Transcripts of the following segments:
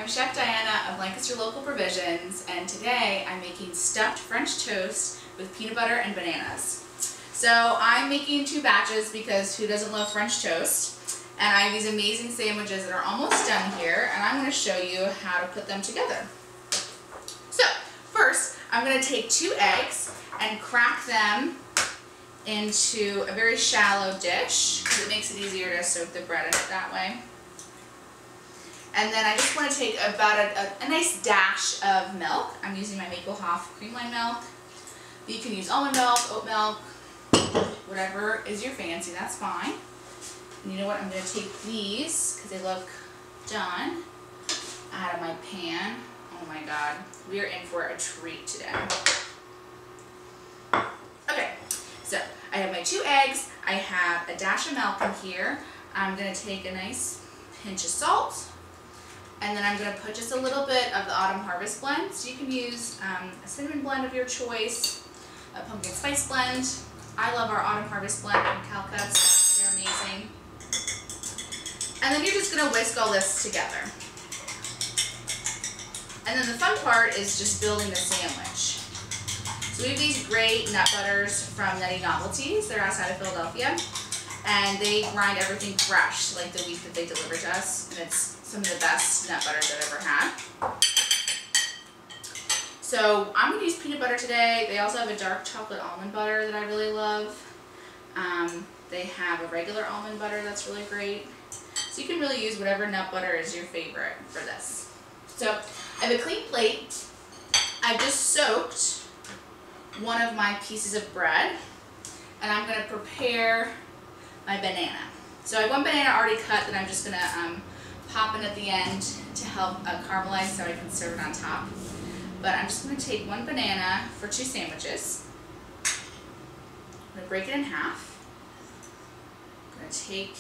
I'm Chef Diana of Lancaster Local Provisions, and today I'm making stuffed French toast with peanut butter and bananas. So I'm making 2 batches because who doesn't love French toast? And I have these amazing sandwiches that are almost done here, and I'm going to show you how to put them together. So first, I'm going to take 2 eggs and crack them into a very shallow dish because it makes it easier to soak the bread in it that way. And then I just want to take about a nice dash of milk. I'm using my Maple-Hoff Creamline milk. You can use almond milk, oat milk, whatever is your fancy, that's fine. And you know what, I'm going to take these, because they look done, out of my pan. Oh my god, we are in for a treat today. Okay, so I have my 2 eggs, I have a dash of milk in here. I'm going to take a nice pinch of salt. And then I'm going to put just a little bit of the Autumn Harvest blend. So you can use a cinnamon blend of your choice, a pumpkin spice blend. I love our Autumn Harvest blend from Calcutt's. They're amazing. And then you're just going to whisk all this together. And then the fun part is just building the sandwich. So we have these great nut butters from Nutty Novelties. They're outside of Philadelphia. And they grind everything fresh, like the week that they deliver to us. And it's some of the best nut butters I've ever had. So I'm going to use peanut butter today. They also have a dark chocolate almond butter that I really love. They have a regular almond butter that's really great. So you can really use whatever nut butter is your favorite for this. So I have a clean plate. I've just soaked one of my pieces of bread. And I'm going to prepare my banana. So I have 1 banana already cut that I'm just going to pop in at the end to help caramelize so I can serve it on top. But I'm just going to take 1 banana for 2 sandwiches. I'm going to break it in half. I'm going to take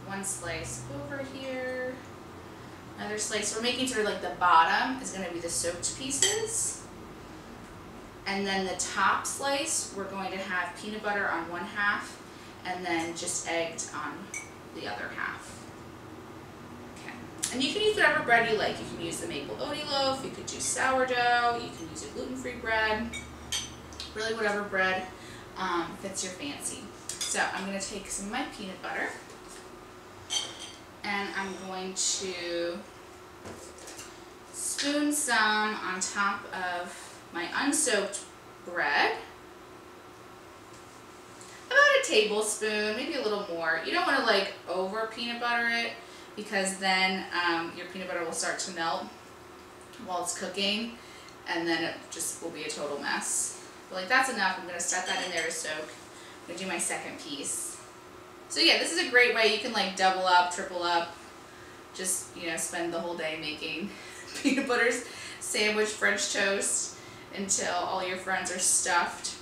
1 slice over here, another slice. So we're making sort of like the bottom is going to be the soaked pieces. And then the top slice, we're going to have peanut butter on 1/2 and then just egged on the other half. And you can use whatever bread you like. You can use the maple oaty loaf, you could use sourdough, you can use a gluten-free bread, really whatever bread fits your fancy. So I'm going to take some of my peanut butter and I'm going to spoon some on top of my unsoaked bread. About a tablespoon, maybe a little more. You don't want to like over peanut butter it, because then your peanut butter will start to melt while it's cooking, and then it just will be a total mess. But like that's enough. I'm going to set that in there to soak. I'm going to do my second piece. So yeah, this is a great way. You can like double up, triple up, just, you know, spend the whole day making peanut butter sandwich French toast until all your friends are stuffed.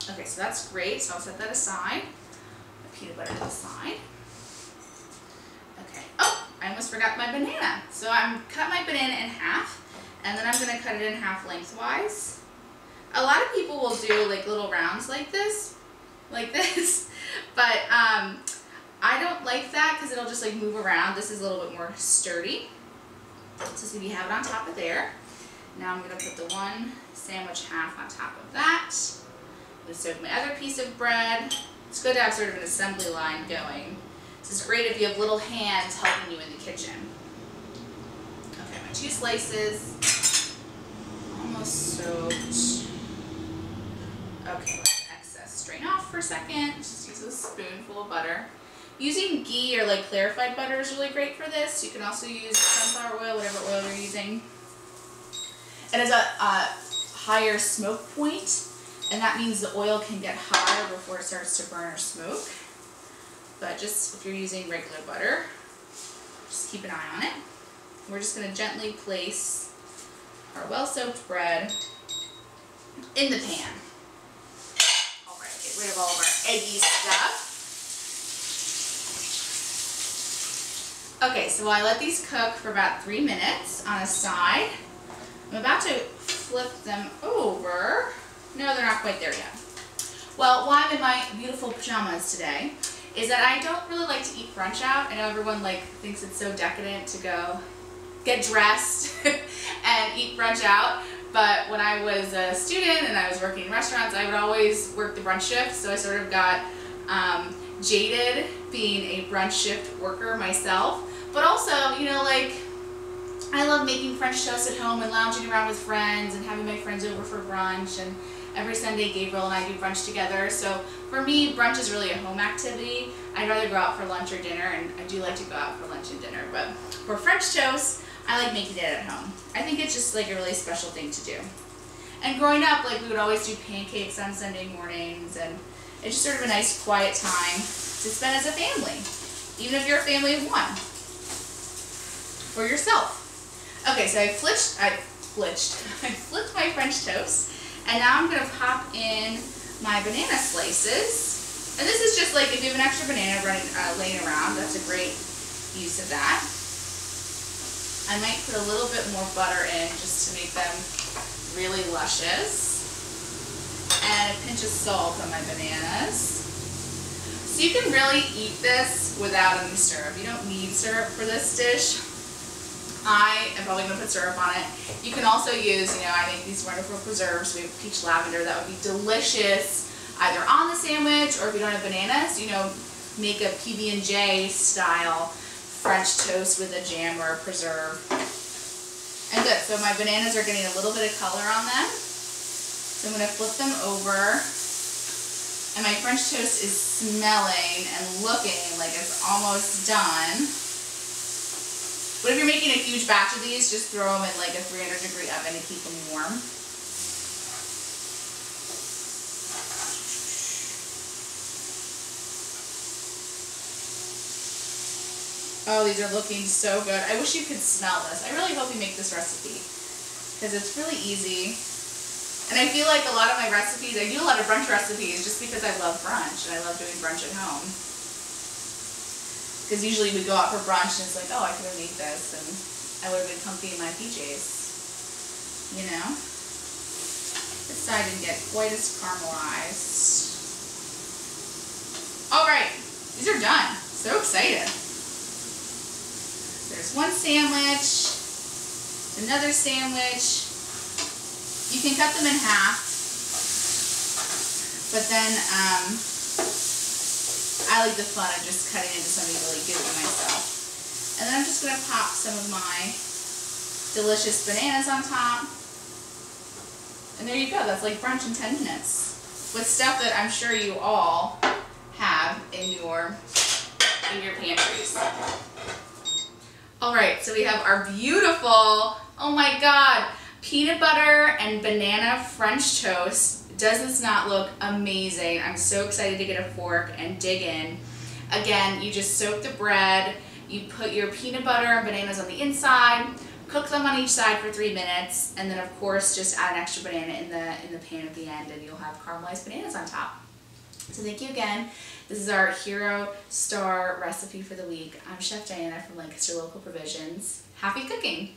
Okay, so that's great. So I'll set that aside. The peanut butter to the side. Okay. Oh, I almost forgot my banana. So I'm cut my banana in half, and then I'm going to cut it in half lengthwise. A lot of people will do like little rounds like this, but I don't like that because it'll just like move around. This is a little bit more sturdy. So see, we have it on top of there. Now I'm going to put the 1 sandwich half on top of that. I'm going to soak my other piece of bread. It's good to have sort of an assembly line going. This is great if you have little hands helping you in the kitchen. Okay, my 2 slices, almost soaked. Okay, let the excess strain off for a second. Just use a spoonful of butter. Using ghee or like clarified butter is really great for this. You can also use sunflower oil, whatever oil you're using. It has a higher smoke point, and that means the oil can get hotter before it starts to burn or smoke. But just if you're using regular butter, just keep an eye on it. We're just going to gently place our well-soaked bread in the pan. Alright, get rid of all of our eggy stuff. Okay, so while I let these cook for about 3 minutes on a side, I'm about to flip them over. No, they're not quite there yet. Well, while I'm in my beautiful pajamas today, is that I don't really like to eat brunch out. I know everyone like thinks it's so decadent to go get dressed and eat brunch out, but when I was a student and I was working in restaurants, I would always work the brunch shift, so I sort of got jaded being a brunch shift worker myself. But also, you know, like, I love making French toast at home and lounging around with friends and having my friends over for brunch, and every Sunday Gabriel and I do brunch together. So for me, brunch is really a home activity. I'd rather go out for lunch or dinner, and I do like to go out for lunch and dinner, but for French toast, I like making it at home. I think it's just like a really special thing to do. And growing up, like, we would always do pancakes on Sunday mornings, and it's just sort of a nice quiet time to spend as a family, even if you're a family of one, or yourself. Okay, so I flipped my French toast, and now I'm gonna pop in my banana slices. And this is just like, if you have an extra banana laying around, that's a great use of that. I might put a little bit more butter in just to make them really luscious. And a pinch of salt on my bananas. So you can really eat this without any syrup. You don't need syrup for this dish. I am probably going to put syrup on it. You can also use, you know, I make these wonderful preserves. We have peach lavender that would be delicious either on the sandwich, or if you don't have bananas, you know, make a PB&J style French toast with a jam or a preserve. And good, so my bananas are getting a little bit of color on them. So I'm going to flip them over. And my French toast is smelling and looking like it's almost done. But if you're making a huge batch of these, just throw them in like a 300-degree oven to keep them warm. Oh, these are looking so good. I wish you could smell this. I really hope you make this recipe, because it's really easy. And I feel like a lot of my recipes, I do a lot of brunch recipes just because I love brunch, and I love doing brunch at home. Because usually we go out for brunch and it's like, oh, I could have made this, and I would have been comfy in my PJs. You know? This side didn't get quite as caramelized. Alright, these are done. So excited. There's one sandwich, another sandwich. You can cut them in half, but then I like the fun of just cutting into something really gooey myself. And then I'm just going to pop some of my delicious bananas on top. And there you go, that's like brunch in 10 minutes. With stuff that I'm sure you all have in your pantries. Alright, so we have our beautiful, oh my god, peanut butter and banana French toast. Does this not look amazing? I'm so excited to get a fork and dig in. Again, you just soak the bread, you put your peanut butter and bananas on the inside, cook them on each side for 3 minutes, and then of course just add an extra banana in the pan at the end, and you'll have caramelized bananas on top. So thank you again. This is our Hero Star recipe for the week. I'm Chef Diana from Lancaster Local Provisions. Happy cooking!